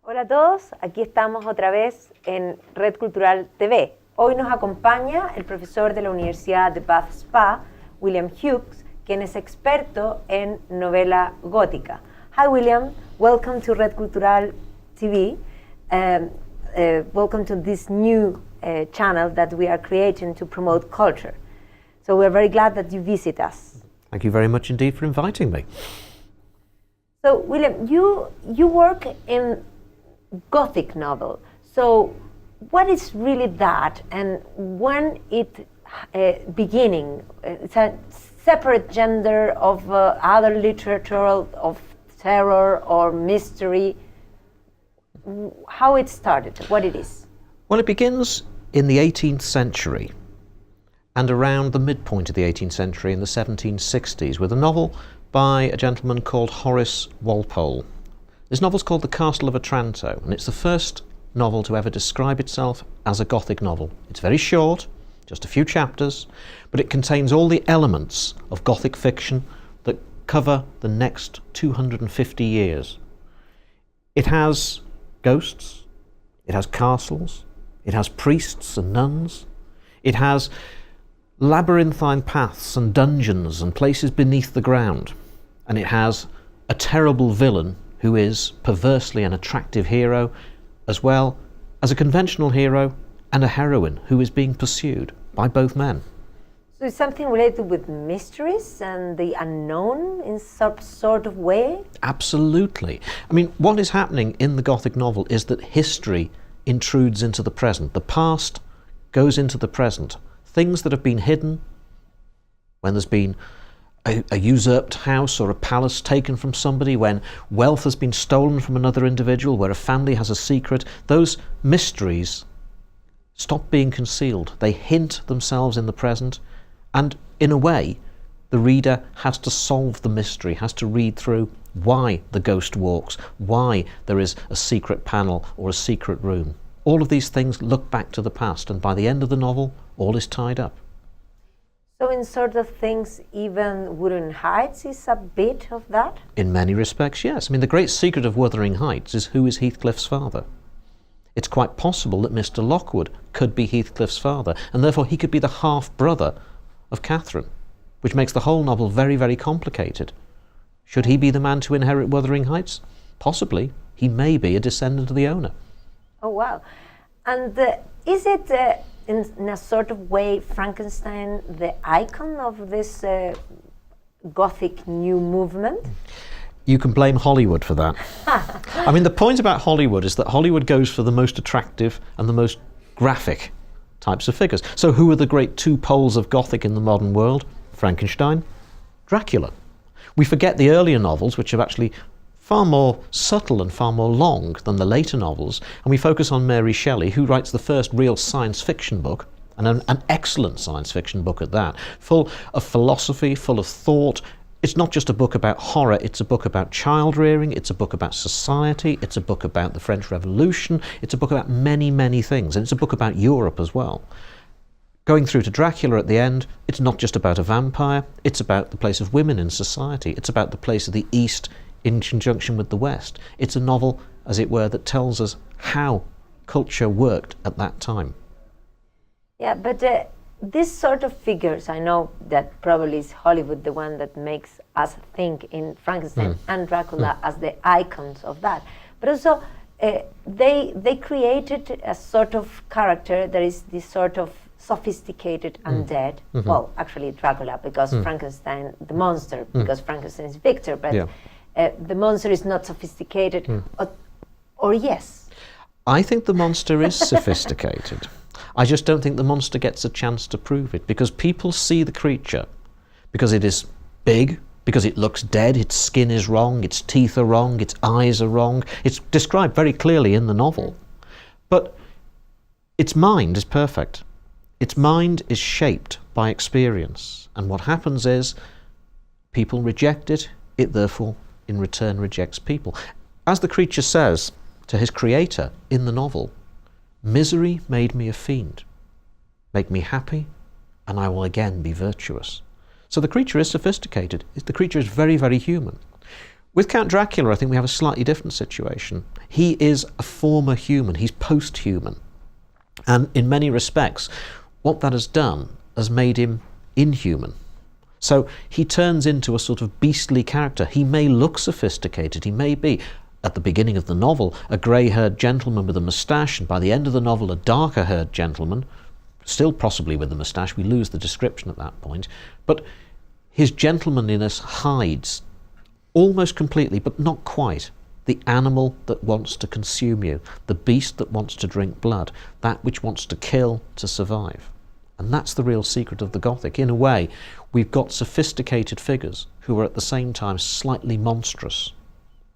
Hola a todos, aquí estamos otra vez en Red Cultural TV. Hoy nos acompaña el profesor de la Universidad de Bath Spa, William Hughes, quien es experto en novela gótica. Hi William, welcome to Red Cultural TV. Welcome to this new channel that we are creating to promote culture. So we're very glad that you visit us. Thank you very much indeed for inviting me. So William, you work in Gothic novel. So what is really that, and when it beginning? It's a separate gender of other literature of terror or mystery. How it started, what it is? Well, it begins in the 18th century and around the midpoint of the 18th century in the 1760s with a novel by a gentleman called Horace Walpole. This novel's called The Castle of Otranto, and it's the first novel to ever describe itself as a Gothic novel. It's very short, just a few chapters, but it contains all the elements of Gothic fiction that cover the next 250 years. It has ghosts, it has castles, it has priests and nuns, it has labyrinthine paths and dungeons and places beneath the ground, and it has a terrible villain who is perversely an attractive hero, as well as a conventional hero and a heroine who is being pursued by both men. So it's something related with mysteries and the unknown in some sort of way? Absolutely. I mean, what is happening in the Gothic novel is that history intrudes into the present. The past goes into the present. Things that have been hidden, when there's been a usurped house or a palace taken from somebody, when wealth has been stolen from another individual, where a family has a secret, those mysteries stop being concealed. They hint themselves in the present, and in a way, the reader has to solve the mystery, has to read through why the ghost walks, why there is a secret panel or a secret room. All of these things look back to the past, and by the end of the novel, all is tied up. So in sort of things, even Wuthering Heights is a bit of that? In many respects, yes. I mean, the great secret of Wuthering Heights is who is Heathcliff's father. It's quite possible that Mr. Lockwood could be Heathcliff's father, and therefore he could be the half-brother of Catherine, which makes the whole novel very, very complicated. Should he be the man to inherit Wuthering Heights? Possibly. He may be a descendant of the owner. Oh, wow. And is it, in a sort of way, Frankenstein the icon of this Gothic new movement? You can blame Hollywood for that. I mean, the point about Hollywood is that Hollywood goes for the most attractive and the most graphic types of figures. So who are the great two poles of Gothic in the modern world? Frankenstein, Dracula. We forget the earlier novels, which are actually far more subtle and far more long than the later novels, and we focus on Mary Shelley, who writes the first real science fiction book, and an excellent science fiction book at that, full of philosophy, full of thought. It's not just a book about horror, it's a book about child rearing, it's a book about society, it's a book about the French Revolution, it's a book about many, many things, and it's a book about Europe as well. Going through to Dracula at the end, it's not just about a vampire, it's about the place of women in society, it's about the place of the East in conjunction with the West. It's a novel, as it were, that tells us how culture worked at that time. Yeah, but this sort of figures, I know that probably is Hollywood the one that makes us think in Frankenstein and Dracula as the icons of that. But also, they created a sort of character that is this sort of sophisticated undead. Well, actually Dracula, because Frankenstein, the monster, because Frankenstein is Victor, but the monster is not sophisticated, or yes? I think the monster is sophisticated. I just don't think the monster gets a chance to prove it, because people see the creature because it is big, because it looks dead, its skin is wrong, its teeth are wrong, its eyes are wrong. It's described very clearly in the novel. But its mind is perfect. Its mind is shaped by experience. And what happens is people reject it, it therefore in return rejects people. As the creature says to his creator in the novel, "Misery made me a fiend. Make me happy, and I will again be virtuous." So the creature is sophisticated. The creature is very, very human. With Count Dracula, I think we have a slightly different situation. He is a former human. He's post-human. And in many respects, what that has done has made him inhuman. So he turns into a sort of beastly character. He may look sophisticated. He may be, at the beginning of the novel, a grey-haired gentleman with a moustache, and by the end of the novel, a darker-haired gentleman, still possibly with a moustache. We lose the description at that point. But his gentlemanliness hides almost completely, but not quite, the animal that wants to consume you, the beast that wants to drink blood, that which wants to kill to survive. And that's the real secret of the Gothic. In a way, we've got sophisticated figures who are at the same time slightly monstrous.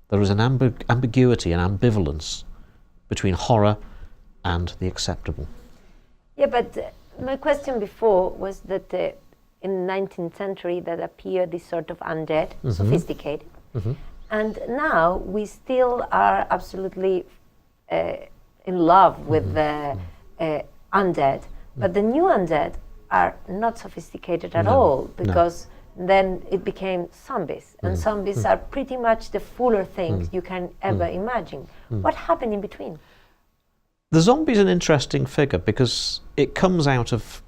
There is an ambiguity, an ambivalence between horror and the acceptable. Yeah, but my question before was that in the 19th century that appeared this sort of undead, sophisticated. And now we still are absolutely in love with the undead. But the new undead are not sophisticated at all, because then it became zombies. And zombies are pretty much the fuller things you can ever imagine. What happened in between? The zombie is an interesting figure because it comes out of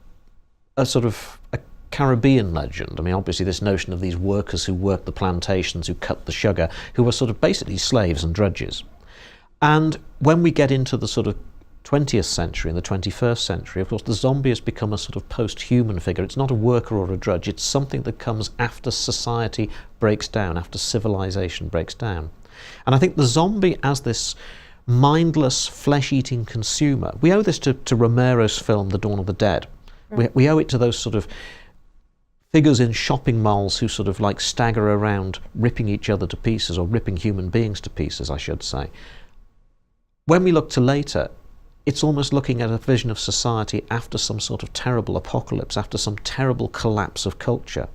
a sort of a Caribbean legend. I mean, obviously this notion of these workers who worked the plantations, who cut the sugar, who were sort of basically slaves and drudges. And when we get into the sort of 20th century and the 21st century, of course, the zombie has become a sort of post-human figure. It's not a worker or a drudge. It's something that comes after society breaks down, after civilization breaks down. And I think the zombie as this mindless, flesh-eating consumer, we owe this to Romero's film, The Dawn of the Dead. We owe it to those sort of figures in shopping malls who sort of like stagger around ripping each other to pieces, or ripping human beings to pieces, I should say. When we look to later, it's almost looking at a vision of society after some sort of terrible apocalypse, after some terrible collapse of culture.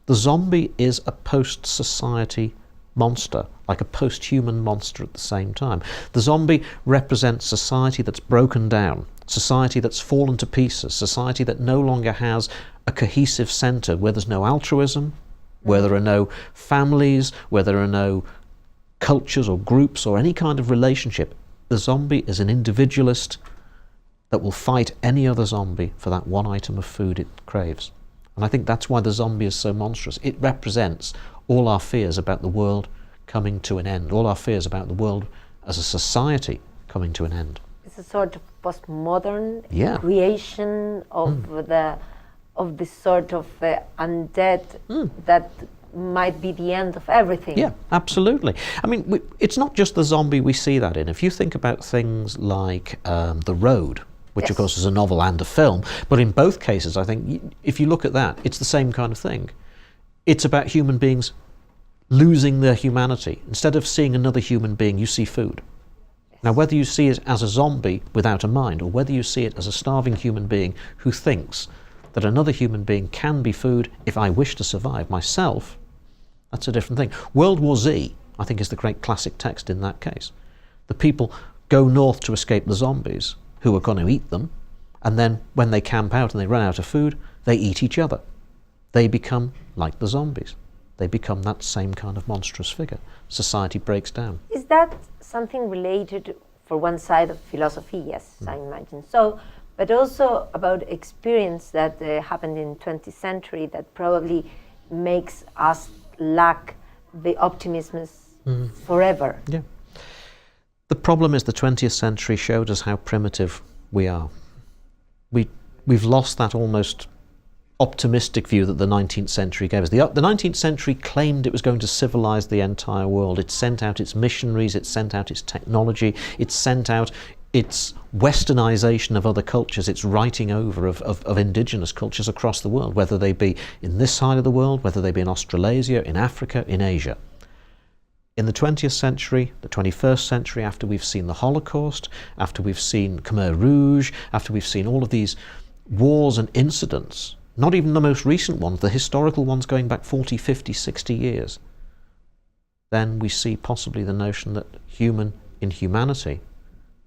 The zombie is a post-society monster, like a post-human monster at the same time. The zombie represents society that's broken down, society that's fallen to pieces, society that no longer has a cohesive centre, where there's no altruism, where there are no families, where there are no cultures or groups or any kind of relationship. The zombie is an individualist that will fight any other zombie for that one item of food it craves. And I think that's why the zombie is so monstrous. It represents all our fears about the world coming to an end, all our fears about the world as a society coming to an end. It's a sort of postmodern creation of this sort of undead that might be the end of everything. Yeah, absolutely. I mean, it's not just the zombie we see that in. If you think about things like The Road, which of course is a novel and a film, but in both cases, I think, if you look at that, it's the same kind of thing. It's about human beings losing their humanity. Instead of seeing another human being, you see food. Now, whether you see it as a zombie without a mind, or whether you see it as a starving human being who thinks that another human being can be food if I wish to survive myself, that's a different thing. World War Z, I think, is the great classic text in that case. The people go north to escape the zombies who are going to eat them, and then when they camp out and they run out of food, they eat each other. They become like the zombies. They become that same kind of monstrous figure. Society breaks down. Is that something related, for one side of philosophy? Yes, I imagine so, but also about experience that happened in 20th century that probably makes us lack the optimism forever. Yeah. The problem is the 20th century showed us how primitive we are. We've lost that almost optimistic view that the 19th century gave us. The 19th century claimed it was going to civilize the entire world. It sent out its missionaries, it sent out its technology, it sent out its westernization of other cultures, its writing over of indigenous cultures across the world, whether they be in this side of the world, whether they be in Australasia, in Africa, in Asia. In the 20th century, the 21st century, after we've seen the Holocaust, after we've seen Khmer Rouge, after we've seen all of these wars and incidents, not even the most recent ones, the historical ones going back 40, 50, 60 years, then we see possibly the notion that human inhumanity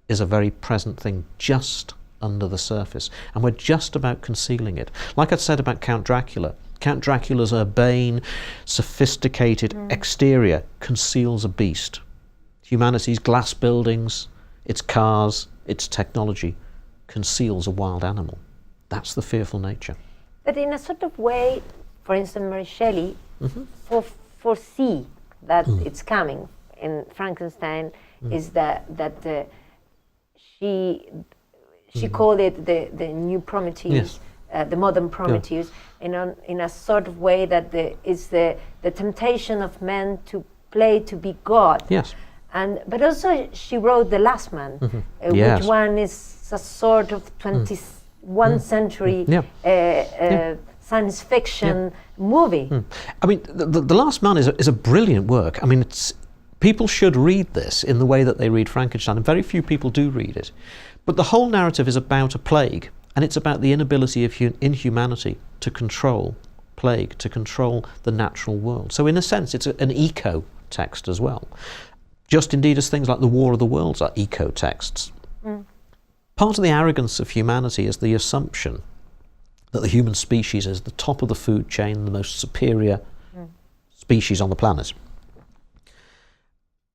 is a very present thing, just under the surface, and we're just about concealing it. Like I said about Count Dracula, Count Dracula's urbane, sophisticated exterior conceals a beast. Humanity's glass buildings, its cars, its technology conceals a wild animal. That's the fearful nature. But in a sort of way, for instance, Mary Shelley foresee that it's coming. In Frankenstein, is that she called it the new Prometheus, the modern Prometheus, in a sort of way that is the temptation of men to play to be God. Yes. But also she wrote The Last Man, which one is a sort of 21st century science fiction movie. I mean, the Last Man is a brilliant work. I mean, people should read this in the way that they read Frankenstein, and very few people do read it. But the whole narrative is about a plague, and it's about the inability of humanity to control plague, to control the natural world. So in a sense, it's an eco-text as well. Just indeed as things like the War of the Worlds are eco-texts. Part of the arrogance of humanity is the assumption that the human species is the top of the food chain, the most superior species on the planet.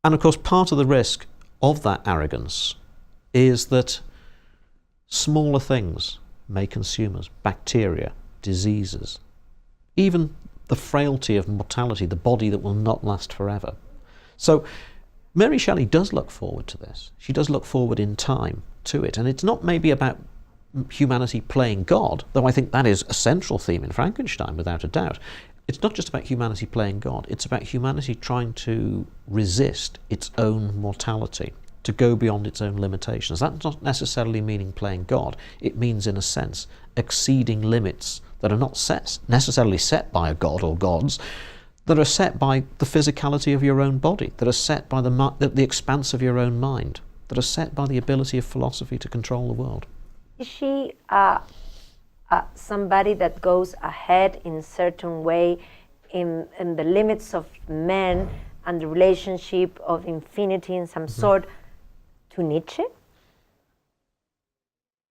And of course, part of the risk of that arrogance is that smaller things may consume us, bacteria, diseases, even the frailty of mortality, the body that will not last forever. So Mary Shelley does look forward to this. She does look forward in time to it. And it's not maybe about humanity playing God, though I think that is a central theme in Frankenstein, without a doubt. It's not just about humanity playing God. It's about humanity trying to resist its own mortality, to go beyond its own limitations. That's not necessarily meaning playing God. It means, in a sense, exceeding limits that are not necessarily set by a god or gods, that are set by the physicality of your own body, that are set by the expanse of your own mind, that are set by the ability of philosophy to control the world. Is she somebody that goes ahead in a certain way in the limits of men and the relationship of infinity in some sort to Nietzsche?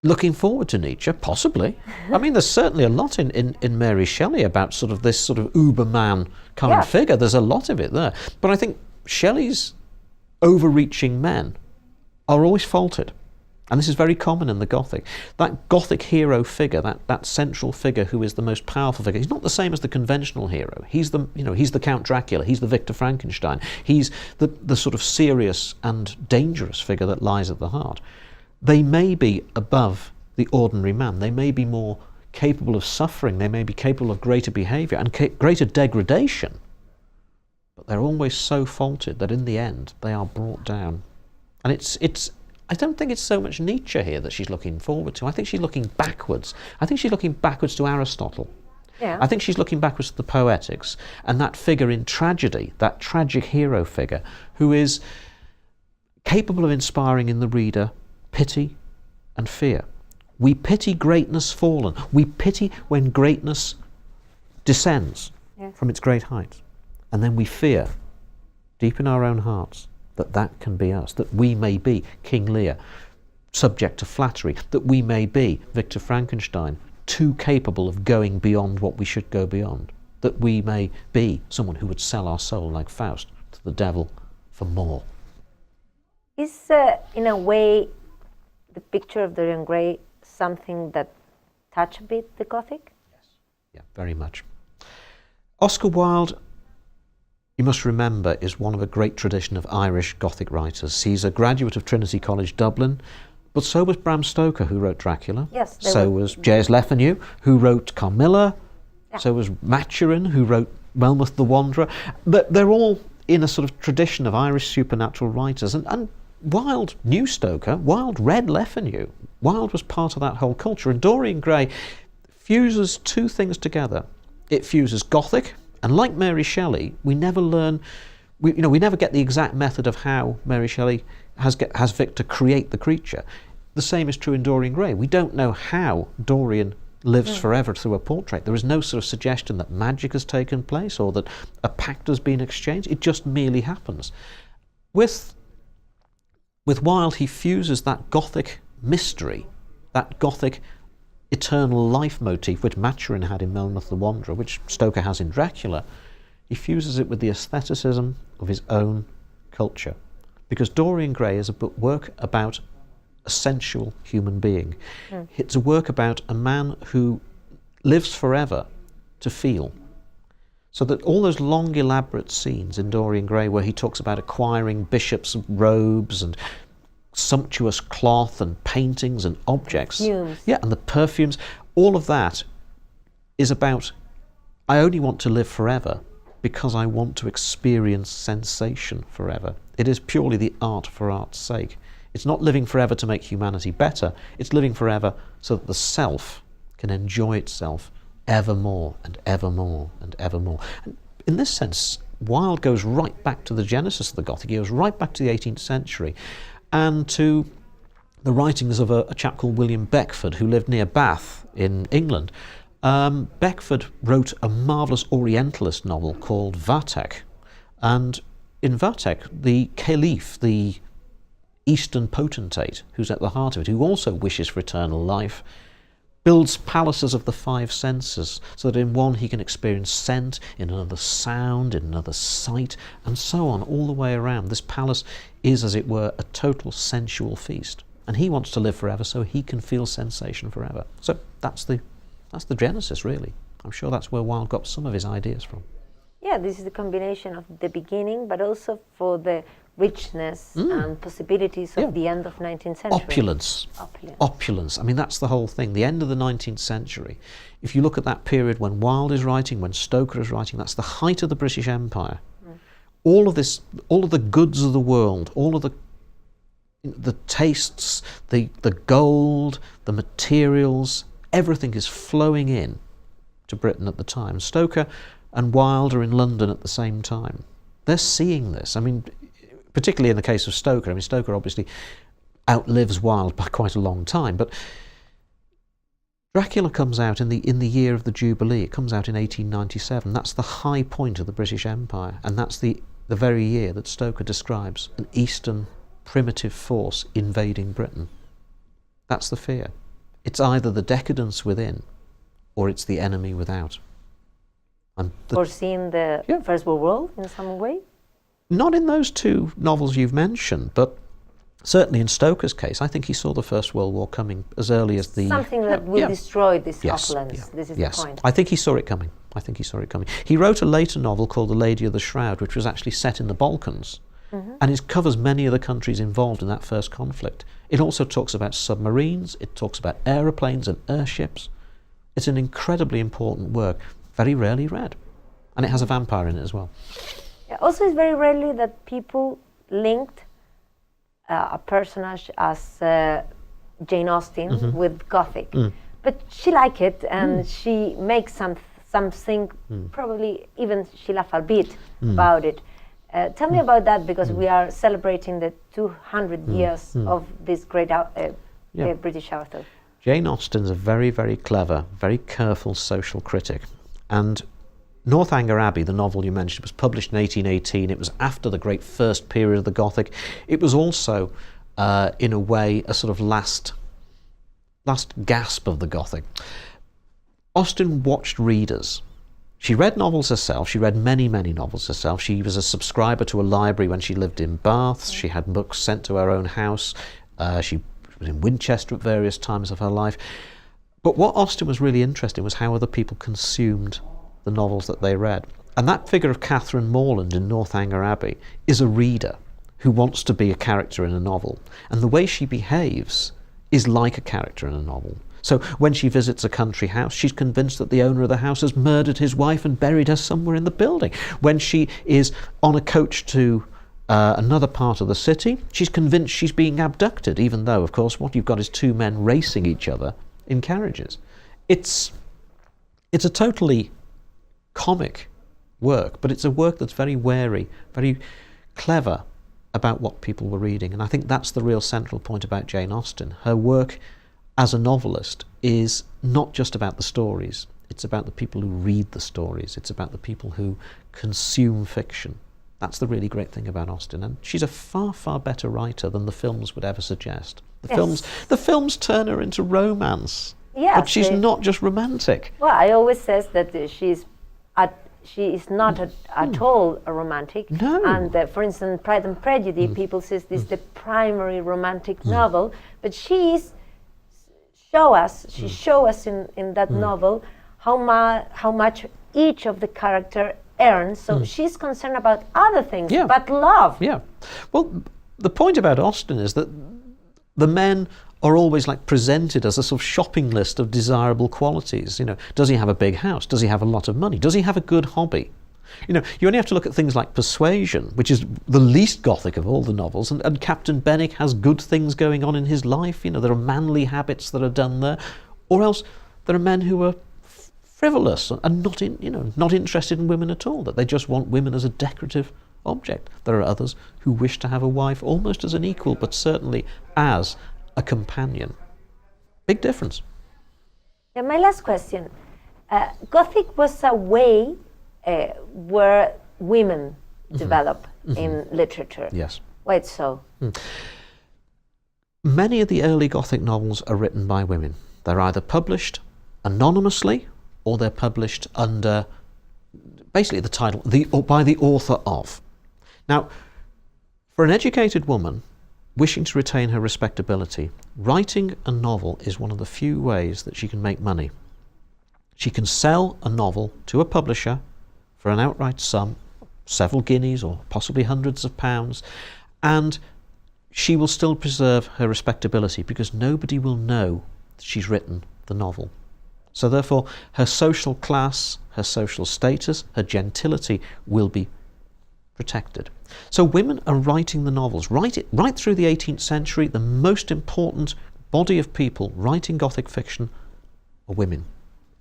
Looking forward to Nietzsche, possibly. I mean, there's certainly a lot in Mary Shelley about sort of this sort of Uberman kind of figure. There's a lot of it there. But I think Shelley's overreaching men are always faulted. And this is very common in the Gothic. That Gothic hero figure, that central figure who is the most powerful figure, he's not the same as the conventional hero. He's the Count Dracula, he's the Victor Frankenstein. He's the sort of serious and dangerous figure that lies at the heart. They may be above the ordinary man. They may be more capable of suffering. They may be capable of greater behaviour and greater degradation. But they're always so faulted that in the end they are brought down. And I don't think it's so much Nietzsche here that she's looking forward to. I think she's looking backwards. I think she's looking backwards to Aristotle. Yeah. I think she's looking backwards to the Poetics and that figure in tragedy, that tragic hero figure who is capable of inspiring in the reader pity and fear. We pity greatness fallen. We pity when greatness descends from its great heights. And then we fear, deep in our own hearts, that can be us, that we may be King Lear, subject to flattery, that we may be Victor Frankenstein, too capable of going beyond what we should go beyond, that we may be someone who would sell our soul like Faust to the devil for more. Is, in a way, the picture of Dorian Gray something that touch a bit the Gothic? Yes. Yeah, very much. Oscar Wilde, you must remember, is one of a great tradition of Irish Gothic writers. He's a graduate of Trinity College Dublin, but so was Bram Stoker, who wrote Dracula. Yes. So was J.S. Lefanu, who wrote Carmilla. Yeah. So was Maturin, who wrote Melmoth the Wanderer. They're all in a sort of tradition of Irish supernatural writers. And Wilde knew Stoker. Wilde read Lefanu. Wilde was part of that whole culture. And Dorian Gray fuses two things together. It fuses Gothic, and like Mary Shelley, we never learn, we never get the exact method of how Mary Shelley has Victor create the creature. The same is true in Dorian Gray. We don't know how Dorian lives forever through a portrait. There is no sort of suggestion that magic has taken place or that a pact has been exchanged. It just merely happens. With Wilde, he fuses that Gothic mystery that Gothic eternal life motif, which Maturin had in Melmoth the Wanderer, which Stoker has in Dracula, he fuses it with the aestheticism of his own culture. Because Dorian Gray is a work about a sensual human being. It's a work about a man who lives forever to feel. So that all those long, elaborate scenes in Dorian Gray where he talks about acquiring bishops' robes and sumptuous cloth and paintings and objects. Perfumes. Yeah, and the perfumes, all of that is about, I only want to live forever because I want to experience sensation forever. It is purely the art for art's sake. It's not living forever to make humanity better, it's living forever so that the self can enjoy itself ever more and ever more and ever more. And in this sense, Wilde goes right back to the genesis of the Gothic. He goes right back to the 18th century and to the writings of a chap called William Beckford, who lived near Bath in England. Beckford wrote a marvellous Orientalist novel called Vathek. And in Vathek, the caliph, the Eastern potentate who's at the heart of it, who also wishes for eternal life, builds palaces of the five senses, so that in one he can experience scent, in another sound, in another sight, and so on, all the way around. This palace is, as it were, a total sensual feast. And he wants to live forever so he can feel sensation forever. So that's the genesis, really. I'm sure that's where Wilde got some of his ideas from. Yeah, this is the combination of the beginning, but also for the richness and possibilities of the end of 19th century. Opulence. I mean, that's the whole thing. The end of the 19th century. If you look at that period when Wilde is writing, when Stoker is writing, that's the height of the British Empire. All of this, all of the goods of the world, all of the tastes, the gold, the materials, everything is flowing in to Britain at the time. Stoker and Wilde are in London at the same time. They're seeing this. I mean, particularly in the case of Stoker. I mean, Stoker obviously outlives Wilde by quite a long time, but Dracula comes out in the year of the Jubilee. It comes out in 1897. That's the high point of the British Empire, and that's the very year that Stoker describes an Eastern primitive force invading Britain. That's the fear. It's either the decadence within, or it's the enemy without. Foreseeing the First World War in some way? Not in those two novels you've mentioned, but certainly in Stoker's case, I think he saw the First World War coming as early as the... Something that will destroy this opulence. This is the point. I think he saw it coming. He wrote a later novel called The Lady of the Shroud, which was actually set in the Balkans, and it covers many of the countries involved in that first conflict. It also talks about submarines, it talks about aeroplanes and airships. It's an incredibly important work, very rarely read. And it has a vampire in it as well. Yeah, also, it's very rarely that people linked a personage as Jane Austen with Gothic. But she liked it, and she makes something, probably even she laughed a bit about it. Tell me about that, because we are celebrating the 200 years of this great British author. Jane Austen's a very, very clever, very careful social critic. And Northanger Abbey, the novel you mentioned, was published in 1818. It was after the great first period of the Gothic. It was also, in a way, a sort of last gasp of the Gothic. Austen watched readers. She read novels herself. She read many, many novels herself. She was a subscriber to a library when she lived in Bath. She had books sent to her own house. She was in Winchester at various times of her life. But what Austen was really interested in was how other people consumed the novels that they read. And that figure of Catherine Morland in Northanger Abbey is a reader who wants to be a character in a novel. And the way she behaves is like a character in a novel. So when she visits a country house, she's convinced that the owner of the house has murdered his wife and buried her somewhere in the building. When she is on a coach to another part of the city, she's convinced she's being abducted, even though, of course, what you've got is two men racing each other in carriages. It's a totally comic work, but it's a work that's very wary, very clever about what people were reading. And I think that's the real central point about Jane Austen. Her work as a novelist is not just about the stories, it's about the people who read the stories, it's about the people who consume fiction. That's the really great thing about Austen, and she's a far, far better writer than the films would ever suggest. The films turn her into romance, but she's not just romantic. Well, I always says that she is not at all a romantic. No. And for instance, Pride and Prejudice, people says this is the primary romantic novel, but she show us in that novel how much each of the character earns. So she's concerned about other things, but love. Yeah. Well, the point about Austen is that the men are always like presented as a sort of shopping list of desirable qualities. You know, does he have a big house? Does he have a lot of money? Does he have a good hobby? You know, you only have to look at things like Persuasion, which is the least Gothic of all the novels, and Captain Benwick has good things going on in his life. You know, there are manly habits that are done there. Or else there are men who are frivolous and not interested in women at all, that they just want women as a decorative object. There are others who wish to have a wife almost as an equal, but certainly as a companion. Big difference. Yeah, my last question. Gothic was a way where women develop in literature. Yes. Why so? Many of the early Gothic novels are written by women. They're either published anonymously or they're published under basically the title, or by the author of. Now, for an educated woman wishing to retain her respectability, writing a novel is one of the few ways that she can make money. She can sell a novel to a publisher for an outright sum, several guineas or possibly hundreds of pounds, and she will still preserve her respectability because nobody will know that she's written the novel. So therefore, her social class, her social status, her gentility will be protected. So women are writing the novels. Right through the 18th century, the most important body of people writing Gothic fiction are women.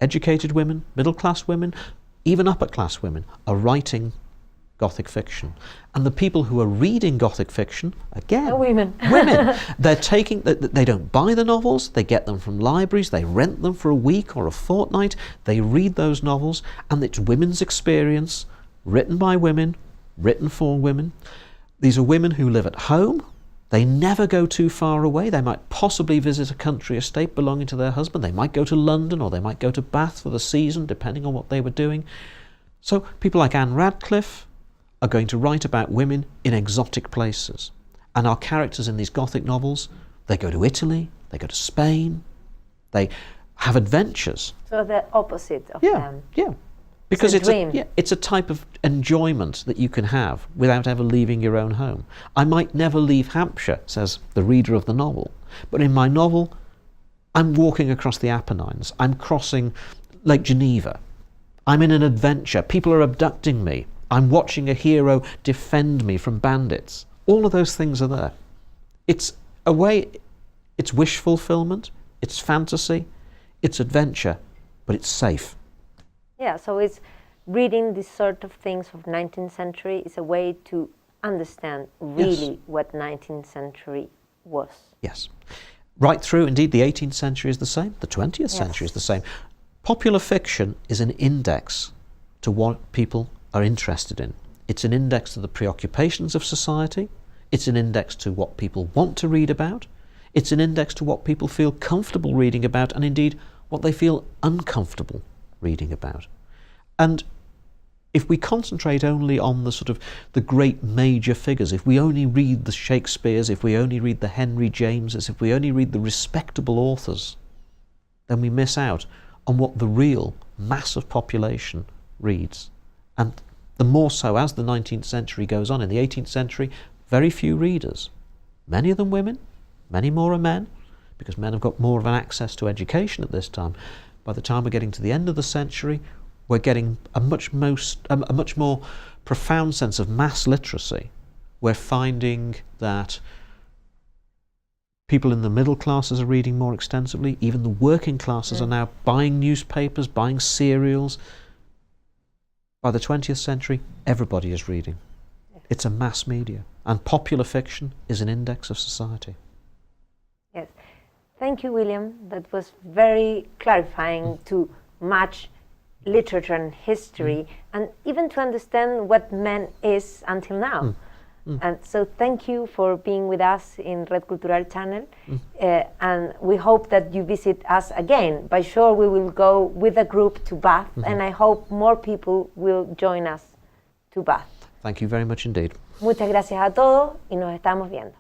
Educated women, middle-class women, even upper-class women are writing Gothic fiction. And the people who are reading Gothic fiction, again, women. They don't buy the novels, they get them from libraries, they rent them for a week or a fortnight, they read those novels, and it's women's experience, written by women, written for women. These are women who live at home. They never go too far away. They might possibly visit a country estate belonging to their husband. They might go to London or they might go to Bath for the season, depending on what they were doing. So people like Anne Radcliffe are going to write about women in exotic places. And our characters in these Gothic novels, they go to Italy, they go to Spain, they have adventures. So the opposite of them. Yeah. Because it's a type of enjoyment that you can have without ever leaving your own home. I might never leave Hampshire, says the reader of the novel, but in my novel, I'm walking across the Apennines, I'm crossing Lake Geneva, I'm in an adventure, people are abducting me, I'm watching a hero defend me from bandits. All of those things are there. It's a way, it's wish fulfillment, it's fantasy, it's adventure, but it's safe. Yeah, so it's reading these sort of things of 19th century is a way to understand really what 19th century was. Yes. Right through, indeed, the 18th century is the same, the 20th century is the same. Popular fiction is an index to what people are interested in. It's an index to the preoccupations of society. It's an index to what people want to read about. It's an index to what people feel comfortable reading about, and indeed what they feel uncomfortable reading about. And if we concentrate only on the sort of the great major figures, if we only read the Shakespeares, if we only read the Henry Jameses, if we only read the respectable authors, then we miss out on what the real mass of population reads. And the more so as the 19th century goes on. In the 18th century, very few readers. Many of them women, many more are men, because men have got more of an access to education at this time. By the time we're getting to the end of the century, we're getting a much more profound sense of mass literacy. We're finding that people in the middle classes are reading more extensively. Even the working classes are now buying newspapers, buying serials. By the 20th century, everybody is reading. It's a mass media. And popular fiction is an index of society. Yes. Thank you, William. That was very clarifying to match literature and history, and even to understand what man is until now. And so thank you for being with us in Red Cultural channel, and we hope that you visit us again. By sure we will go with a group to Bath, and I hope more people will join us to Bath. Thank you very much indeed. Muchas gracias a todos y nos estamos viendo.